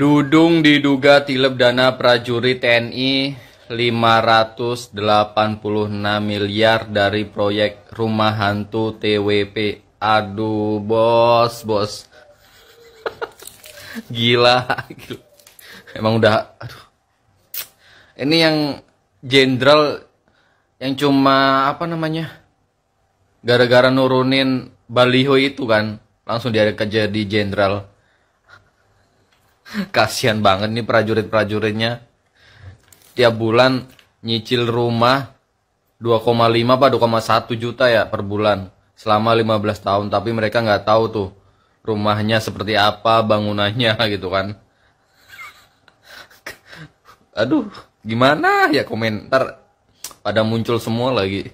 Dudung diduga tilep dana prajurit TNI 586 miliar dari proyek rumah hantu TWP. Aduh, bos. Gila. Emang udah, aduh. Ini yang jenderal yang cuma apa namanya? Gara-gara nurunin baliho itu kan, langsung dia kerja di jenderal. Kasihan banget nih prajurit-prajuritnya. Tiap bulan nyicil rumah 2,5 apa 2,1 juta ya per bulan selama 15 tahun, tapi mereka nggak tahu tuh rumahnya seperti apa, bangunannya gitu kan. Aduh, gimana ya, komentar pada muncul semua lagi.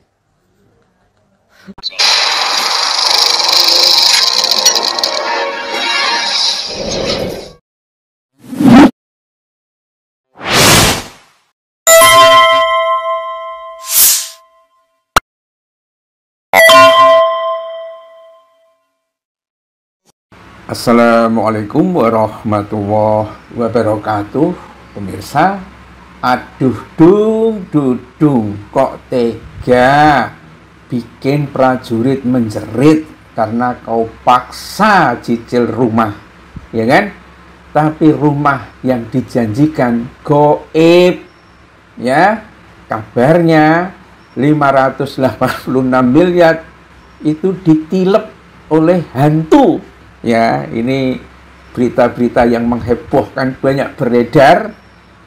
Assalamualaikum warahmatullahi wabarakatuh. Pemirsa, aduh dudung kok tega bikin prajurit menjerit karena kau paksa cicil rumah, ya kan? Tapi rumah yang dijanjikan goib, ya, kabarnya 586 miliar itu ditilep oleh hantu. Ya, ini berita-berita yang menghebohkan banyak beredar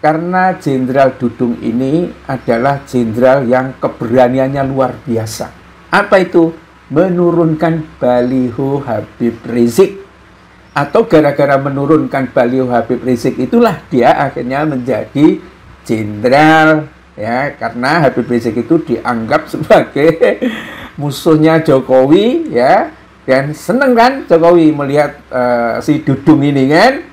karena Jenderal Dudung ini adalah jenderal yang keberaniannya luar biasa. Apa itu? Menurunkan baliho Habib Rizik. Atau gara-gara menurunkan baliho Habib Rizik itulah dia akhirnya menjadi jenderal, ya, karena Habib Rizik itu dianggap sebagai musuhnya Jokowi, ya. Dan seneng kan Jokowi melihat si Dudung ini kan,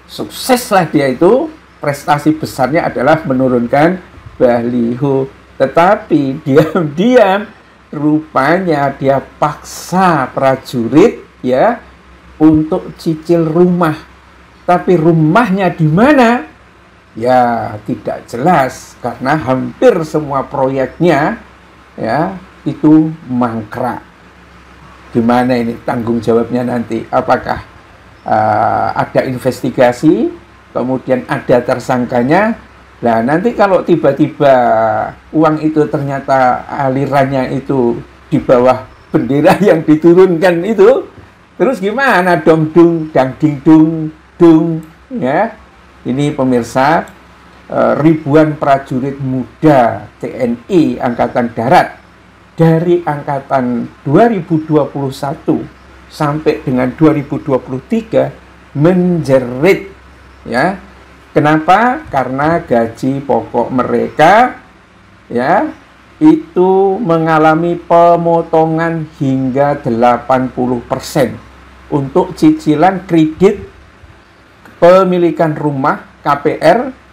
sukseslah dia itu, prestasi besarnya adalah menurunkan baliho. Tetapi diam-diam rupanya dia paksa prajurit, ya, untuk cicil rumah. Tapi rumahnya di mana? Ya tidak jelas karena hampir semua proyeknya, ya, itu mangkrak. Gimana ini tanggung jawabnya nanti? Apakah ada investigasi, kemudian ada tersangkanya? Nah, nanti kalau tiba-tiba uang itu ternyata alirannya itu di bawah bendera yang diturunkan itu, terus gimana dong, ding dung, ya? Ini pemirsa, ribuan prajurit muda TNI Angkatan Darat dari angkatan 2021 sampai dengan 2023 menjerit, ya. Kenapa? Karena gaji pokok mereka, ya, itu mengalami pemotongan hingga 80% untuk cicilan kredit pemilikan rumah KPR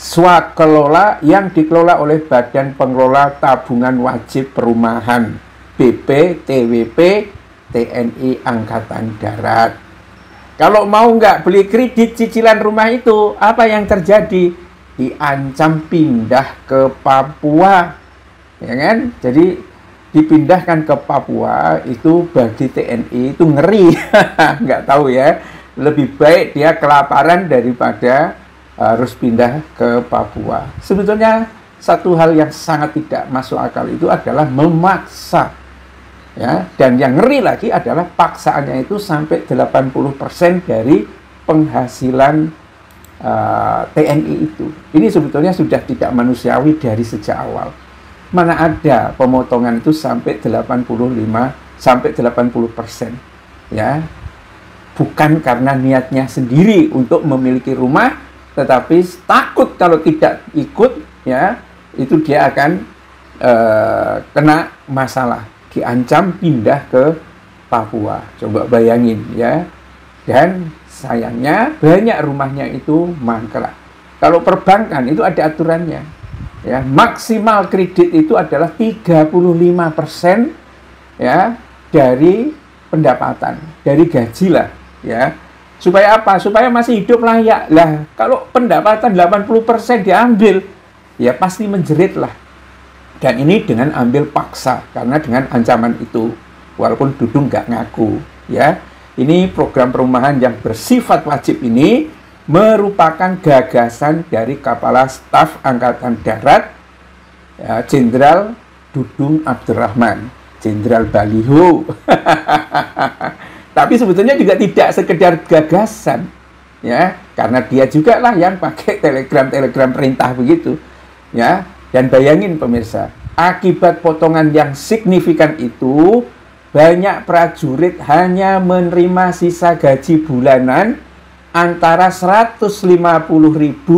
swakelola yang dikelola oleh Badan Pengelola Tabungan Wajib Perumahan BPTWP TNI Angkatan Darat. Kalau mau nggak beli kredit cicilan rumah itu, apa yang terjadi? Diancam pindah ke Papua, ya kan? Jadi dipindahkan ke Papua itu bagi TNI itu ngeri. Nggak tahu ya, lebih baik dia kelaparan daripada harus pindah ke Papua. Sebetulnya satu hal yang sangat tidak masuk akal itu adalah memaksa, ya, dan yang ngeri lagi adalah paksaannya itu sampai 80% dari penghasilan TNI itu. Ini sebetulnya sudah tidak manusiawi dari sejak awal. Mana ada pemotongan itu sampai 80%, ya. Bukan karena niatnya sendiri untuk memiliki rumah, tetapi takut kalau tidak ikut, ya, itu dia akan kena masalah, diancam pindah ke Papua. Coba bayangin, ya. Dan sayangnya banyak rumahnya itu mangkrak. Kalau perbankan itu ada aturannya, ya, maksimal kredit itu adalah 35%, ya, dari pendapatan, dari gaji lah, ya. Supaya apa? Supaya masih hidup layak. Lah, kalau pendapatan 80% diambil, ya pasti menjerit lah. Dan ini dengan ambil paksa, karena dengan ancaman itu. Walaupun Dudung nggak ngaku, ya. Ini program perumahan yang bersifat wajib ini merupakan gagasan dari Kepala Staf Angkatan Darat, ya, Jenderal Dudung Abdurrahman, Jenderal Baliho. Tapi sebetulnya juga tidak sekedar gagasan, ya, karena dia juga lah yang pakai telegram perintah begitu, ya. Dan bayangin pemirsa, akibat potongan yang signifikan itu, banyak prajurit hanya menerima sisa gaji bulanan antara Rp150.000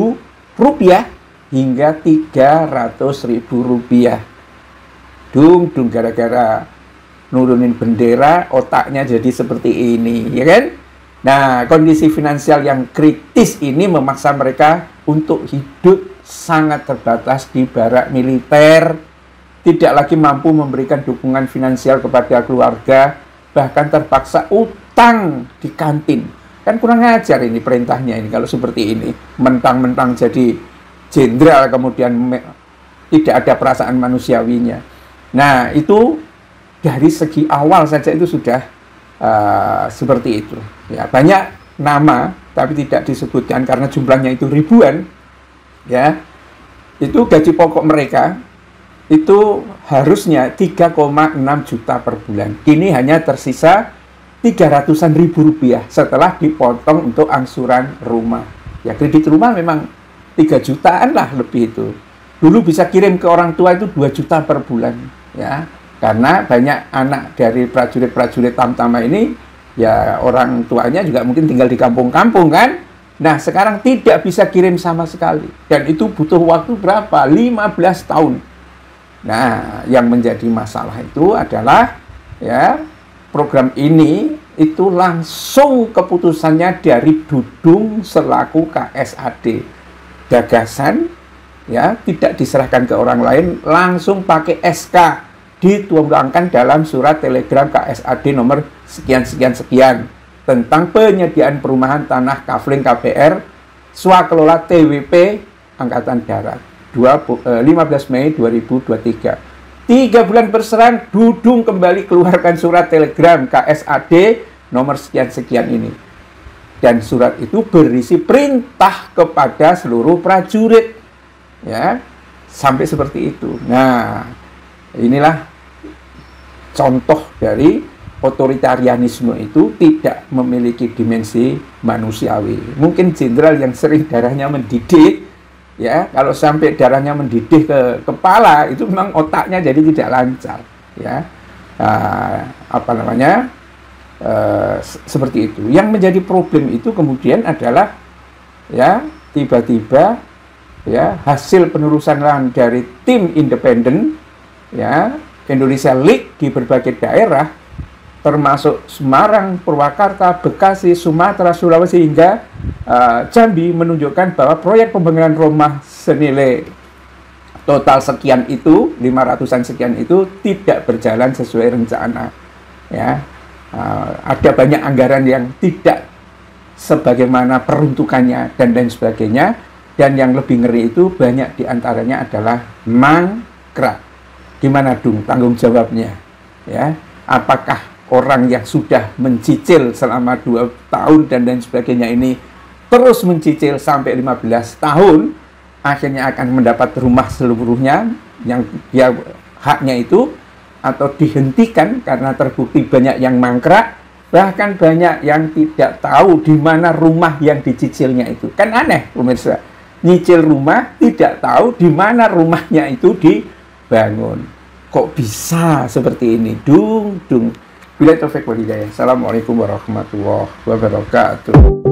hingga Rp300.000. Dung gara-gara nurunin bendera, otaknya jadi seperti ini, ya kan? Nah, kondisi finansial yang kritis ini memaksa mereka untuk hidup sangat terbatas di barak militer, tidak lagi mampu memberikan dukungan finansial kepada keluarga, bahkan terpaksa utang di kantin. Kan kurang ajar ini perintahnya ini kalau seperti ini. Mentang-mentang jadi jenderal kemudian tidak ada perasaan manusiawinya. Nah, itu dari segi awal saja itu sudah seperti itu. Ya, banyak nama tapi tidak disebutkan karena jumlahnya itu ribuan. Ya, itu gaji pokok mereka itu harusnya 3,6 juta per bulan. Kini hanya tersisa 300-an ribu rupiah setelah dipotong untuk angsuran rumah. Ya, kredit rumah memang 3 jutaan lah lebih itu. Dulu bisa kirim ke orang tua itu 2 juta per bulan, ya. Karena banyak anak dari prajurit-prajurit Tamtama ini, ya orang tuanya juga mungkin tinggal di kampung-kampung kan. Nah, sekarang tidak bisa kirim sama sekali. Dan itu butuh waktu berapa? 15 tahun. Nah, yang menjadi masalah itu adalah, ya, program ini itu langsung keputusannya dari Dudung selaku KSAD. Gagasan, ya, tidak diserahkan ke orang lain, langsung pakai SK, dituangkan dalam surat telegram KSAD nomor sekian-sekian-sekian tentang penyediaan perumahan tanah Kafling KPR swakelola TWP Angkatan Darat 15 Mei 2023. 3 bulan berserang, Dudung kembali keluarkan surat telegram KSAD nomor sekian-sekian ini. Dan surat itu berisi perintah kepada seluruh prajurit, ya, sampai seperti itu. Nah, inilah contoh dari otoritarianisme itu tidak memiliki dimensi manusiawi. Mungkin jenderal yang sering darahnya mendidih, ya, kalau sampai darahnya mendidih ke kepala itu memang otaknya jadi tidak lancar, ya. Seperti itu. Yang menjadi problem itu kemudian adalah, ya, tiba-tiba, ya, hasil penelusuran lahan dari tim independen, ya, Indonesia League di berbagai daerah termasuk Semarang, Purwakarta, Bekasi, Sumatera, Sulawesi hingga Jambi menunjukkan bahwa proyek pembangunan rumah senilai total sekian itu, 500-an sekian itu tidak berjalan sesuai rencana, ya. Ada banyak anggaran yang tidak sebagaimana peruntukannya dan lain sebagainya, dan yang lebih ngeri itu banyak diantaranya adalah mangkrak. Gimana Dung tanggung jawabnya, ya? Apakah orang yang sudah mencicil selama 2 tahun dan lain sebagainya ini terus mencicil sampai 15 tahun akhirnya akan mendapat rumah seluruhnya yang dia haknya itu, atau dihentikan karena terbukti banyak yang mangkrak, bahkan banyak yang tidak tahu di mana rumah yang dicicilnya itu. Kan aneh pemirsa, nyicil rumah tidak tahu di mana rumahnya itu dibangun. Kok bisa seperti ini? Dung. Bila taufik wal hidayah. Assalamualaikum warahmatullahi wabarakatuh.